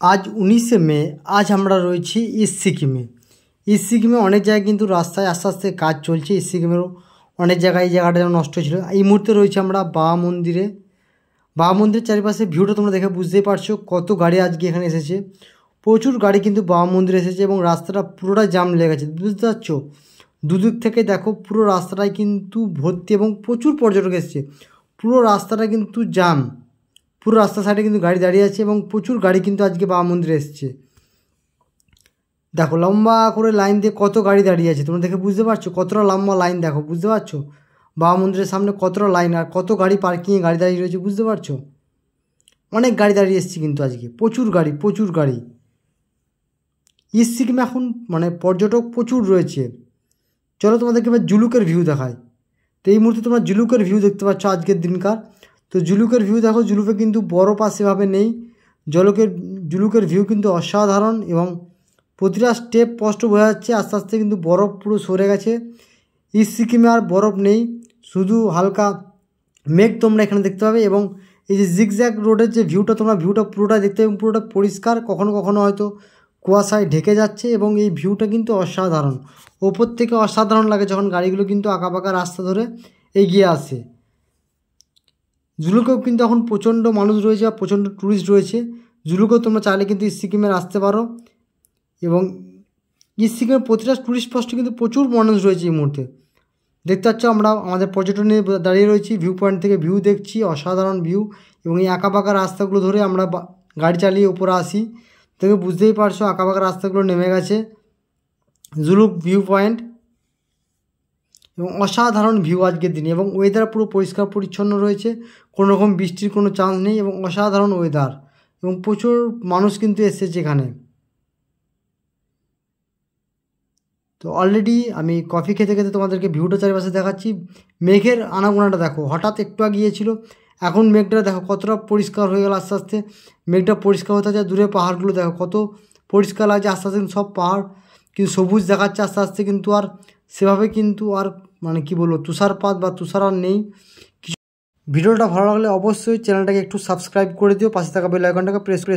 आज 19 মে। আজ আমরা রয়েছি ইস্ট সিকিমে। ইস্ট সিকিমে অনেক জায়গায় কিন্তু রাস্তায় আস্তে আস্তে কাজ চলছে। ইস্ট সিকিমেরও অনেক জায়গায় এই জায়গাটা যেন নষ্ট ছিল। এই মুহূর্তে রয়েছে আমরা বাবা মন্দিরে। বাবা মন্দিরের চারিপাশে ভিউটা তোমরা দেখে বুঝতেই পারছো কত গাড়ি আজকে এখানে এসেছে। প্রচুর গাড়ি কিন্তু বাবা মন্দিরে এসেছে এবং রাস্তাটা পুরোটাই জাম লেগে গেছে, বুঝতে পারছো। দুদিক থেকে দেখো পুরো রাস্তাটাই কিন্তু ভর্তি এবং প্রচুর পর্যটক এসেছে। পুরো রাস্তাটা কিন্তু জাম, পুরো রাস্তার সাইডে কিন্তু গাড়ি দাঁড়িয়ে আছে এবং প্রচুর গাড়ি কিন্তু আজকে বাবা মন্দিরে এসেছে। দেখো লম্বা করে লাইন দিয়ে কত গাড়ি দাঁড়িয়ে আছে, তোমরা দেখে বুঝতে পারছো কতটা লম্বা লাইন। দেখো বুঝতে পারছো বাবা মন্দিরের সামনে কতটা লাইন আর কত গাড়ি পার্কিংয়ে গাড়ি দাঁড়িয়ে রয়েছে, বুঝতে পারছো। অনেক গাড়ি দাঁড়িয়ে এসেছে কিন্তু আজকে, প্রচুর গাড়ি প্রচুর গাড়ি। ইস্ট সিকিমে এখন মানে পর্যটক প্রচুর রয়েছে। চলো তোমাদেরকে এবার জুলুকের ভিউ দেখায়। তো এই মুহূর্তে তোমরা জুলুকের ভিউ দেখতে পাচ্ছ আজকের দিনকার। তো জুলুকের ভিউ দেখো, জুলুকে কিন্তু বরফ আর সেভাবে নেই। জুলুকের ভিউ কিন্তু অসাধারণ এবং প্রতিটা স্টেপ স্পষ্ট বোঝা যাচ্ছে আস্তে আস্তে কিন্তু বরফ পুরো সরে গেছে। ইস্ট সিকিমে আর বরফ নেই, শুধু হালকা মেঘ তোমরা এখানে দেখতে পাবে। এবং এই যে জিগজ্যাগ রোডের যে ভিউটা, তোমরা ভিউটা পুরোটা দেখতে এবং পুরোটা পরিষ্কার, কখনো কখনো হয়তো কুয়াশায় ঢেকে যাচ্ছে এবং এই ভিউটা কিন্তু অসাধারণ। ওপর থেকে অসাধারণ লাগে যখন গাড়িগুলো কিন্তু আঁকাবাঁকা রাস্তা ধরে এগিয়ে আসে। জুলুকেও কিন্তু এখন প্রচণ্ড মানুষ রয়েছে আর প্রচণ্ড ট্যুরিস্ট রয়েছে। জুলুকেও তোমরা চাইলে কিন্তু ইস্ট সিকিমের আসতে পারো। এবং ইস্ট সিকিমের প্রতিটা ট্যুরিস্ট স্পটে কিন্তু প্রচুর মানুষ রয়েছে এই মুহূর্তে। দেখতে পাচ্ছ আমরা আমাদের পর্যটনে দাঁড়িয়ে রয়েছি, ভিউ পয়েন্ট থেকে ভিউ দেখছি, অসাধারণ ভিউ। এবং এই আঁকাবাঁকা রাস্তাগুলো ধরে আমরা গাড়ি চালিয়ে উপরে আসি, থেকে বুঝতেই পারছো আঁকাবাঁকা রাস্তাগুলো নেমে গেছে। জুলুক ভিউ পয়েন্ট এবং অসাধারণ ভিউ আজকের দিনে। এবং ওয়েদার পুরো পরিষ্কার পরিচ্ছন্ন রয়েছে, কোনো রকম বৃষ্টির কোনো চান্স নেই এবং অসাধারণ ওয়েদার এবং প্রচুর মানুষ কিন্তু এসেছে এখানে। তো অলরেডি আমি কফি খেতে খেতে তোমাদেরকে ভিউটা চারিপাশে দেখাচ্ছি। মেঘের আনাগোনাটা দেখো, হঠাৎ একটু গিয়েছিল, এখন মেঘটা দেখো কতটা পরিষ্কার হয়ে গেল আস্তে আস্তে। মেঘটা পরিষ্কার হতে আছে, দূরে পাহাড়গুলো দেখো কত পরিষ্কার লাগছে আস্তে আস্তে। সব পাহাড় কিন্তু সবুজ দেখাচ্ছে আস্তে আস্তে, কিন্তু আর সেভাবে কিন্তু আর মানে কি বলবো তুষারপাত বা তুষার আর নেই। ভিডিওটা ভালো লাগলে অবশ্যই চ্যানেলটাকে একটু সাবস্ক্রাইব করে দিও, পাশে থাকা বেল আইকনটাকে প্রেস করে